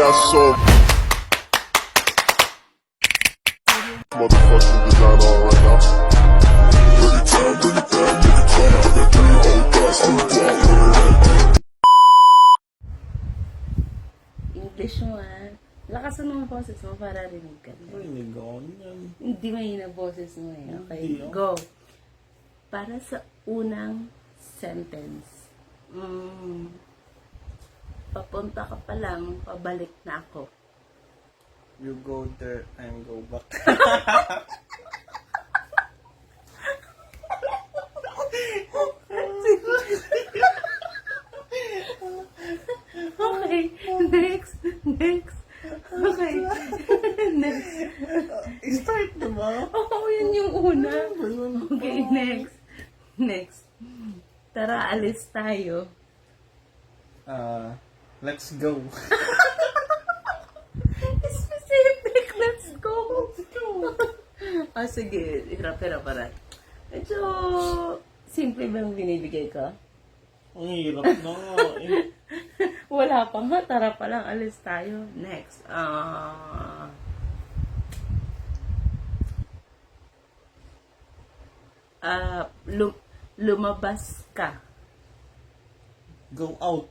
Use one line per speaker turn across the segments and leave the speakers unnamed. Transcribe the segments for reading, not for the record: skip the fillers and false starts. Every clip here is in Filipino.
got some motherfucking design on right now. Bring it down, make it clap. I got 3 old guys, I'm wild.
English mo Lakasan mo ang boses mo para rinig ka.
Rinig ako niyan.
Hindi mahina boses mo Okay,
Hindi,
go. Para sa unang sentence. Papunta ka pa lang, pabalik na ako.
You go there and go back.
Okay, next. Okay, next.
Start na ba?
Oo, yun yung una. Okay, next. Tara, alis tayo.
Let's go.
Specific, let's go. Sige, hirap. Medyo simple ba yung binibigay ka?
Ang hirap na nga.
Wala pa nga, tara pa lang, alis tayo. Next. Lumabas ka.
Go out.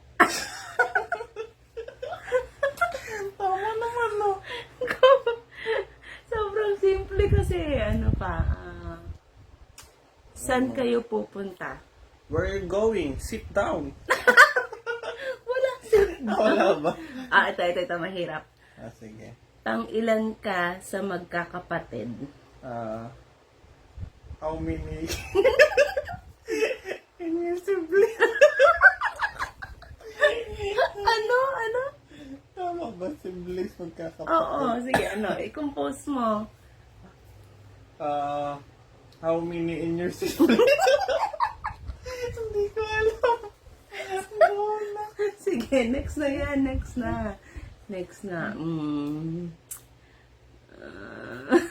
Tama naman, no?
Sobrang simple kasi, saan kayo pupunta?
Where are you going? Sit down.
Wala sit
Wala ba?
Ito, mahirap.
Sige.
Ilan ka sa magkakapatid?
How many? In your siblings?
Ano?
Tama ba? Siblings magkakapatid?
Oo, sige, i-compose mo.
How many in your siblings? Hindi ko alam.
Sige, next na yan. Next na.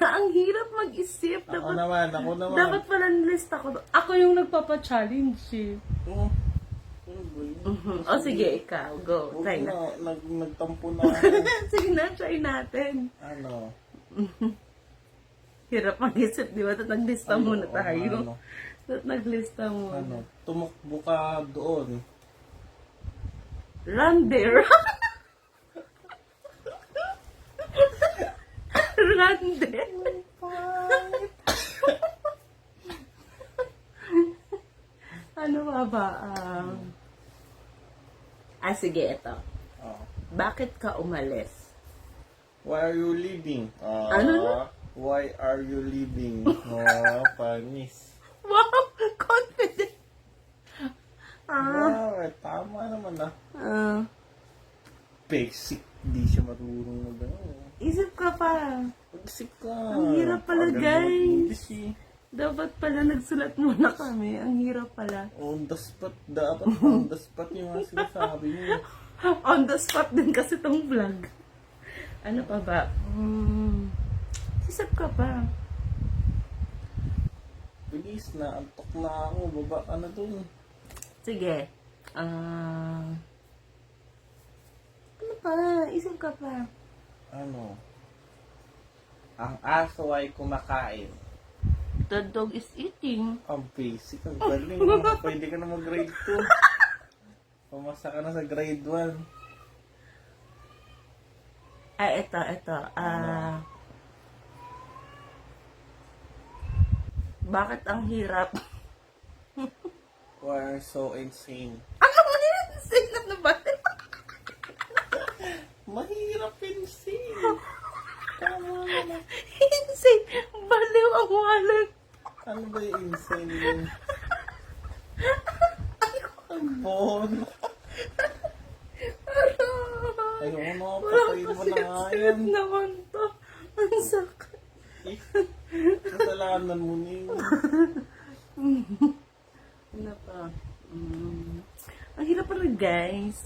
Ang hirap mag-isip.
Ako naman.
Dapat pala list ako. Ako yung nagpapa-challenge
Oh.
sige, ikaw. Go. Try na.
Nagtampo na ako.
Sige na, try natin.
Ano?
Hirap mag-isip, di ba? Naglista muna tayo.
Ano?
Naglista muna.
Ano? Tumakbo ka doon.
Run there. Run there. Ano ba? Sige, ito. Bakit ka umalis?
Why are you leaving?
Ano?
Why are you leaving? Panis.
Wow, confident.
Tama naman
Ah,
basic. Di siya marunong
isip ka pa.
Mag-isip ka.
Ang hirap pala, guys.
Easy.
Dapat pala nagsulat muna kami. Ang hirap pala.
On the spot. Dapat on the spot yung mga sinasabi mo.
On the spot din kasi tong vlog. Ano pa ba? Isip ka pa.
Bilis na. Antok na ako. Baba ka na dun.
Sige. Ano pa? Isip ka pa.
Ano? Ang aso ay kumakain.
The dog is eating.
Ang basic. Ang galing. Pwede ka na mag-grade 2. Pumasa ka na sa grade 1.
Ito. Bakit ang hirap?
Why are you so insane?
Ano mo insane na ba?
Mahirap insane. Tama naman.
Insane. Baliw ang walang.
Ano ba yung insane yun? Ang bon. Ayoko na, patayin mo na nga yan.
naman to. Ang sakit.
Kasalanan mo niyo.
Ano pa? Ang hirap pala, guys.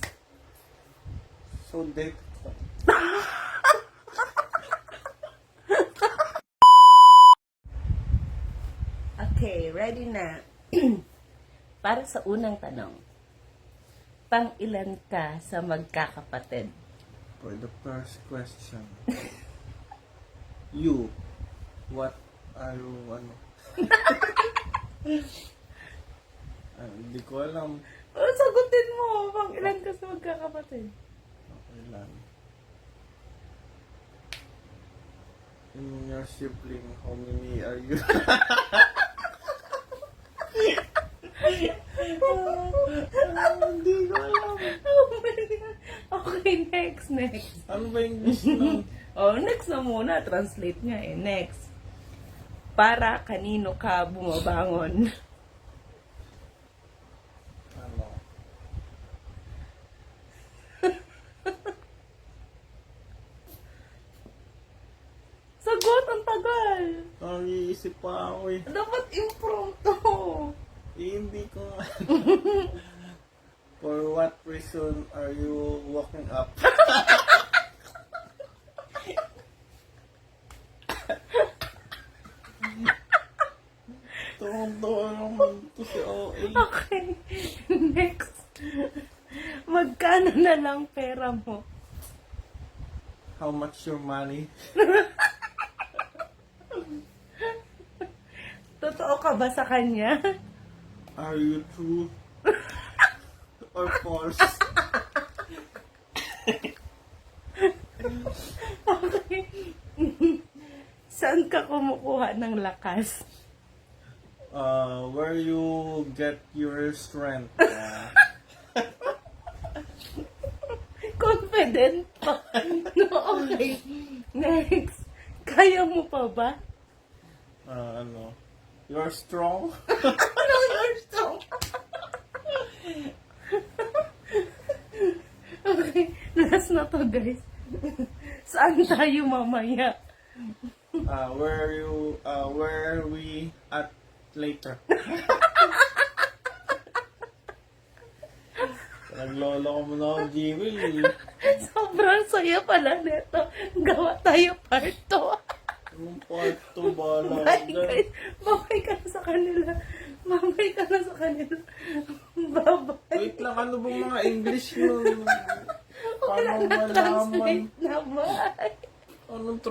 So dead.
Okay, ready na. Para sa unang tanong, pang ilan ka sa magkakapatid?
For the first question. You, what are you, ano? Hindi ko alam.
Oh, sagutin mo. Pang ilan ka sa magkakapatid?
Okay lang. In your sibling, how many are you? Hindi ko alam.
Okay, next.
Ano ba English nun?
Oh, next na muna. Translate nga eh. Next. Para kanino ka bumabangon?
Ano?
Sagot, ang tagal.
Nag-iisip pa ako eh.
Dapat impromptu.
Hindi ko nga. For what reason are you walking up? Tuwang-tuwa naman to si OA.
Okay. Next. Magkano na lang pera mo?
How much your money?
Totoo ka ba sa kanya?
Are you true? Or false?
Okay. Saan ka kumukuha ng lakas?
Where you get your strength?
Confident pa. No, okay. Next. Kaya mo pa ba?
Ano? You're strong?
Ano you're strong? Okay. Last na to, guys. Saan tayo mamaya?
Where we at later? Naglolo ko muna ako, Jimmy.
Sobrang saya pala nito. Gawa tayo part 2.
Yung part 2, bala
Bye,
ko dyan.
guys. Babay ka na sa kanila. Babay ka na sa kanila. Bye-bye.
Wait lang, ano bang mga English nun?
Wala
Paano
na
malaman?
translate na. Bye.
Anong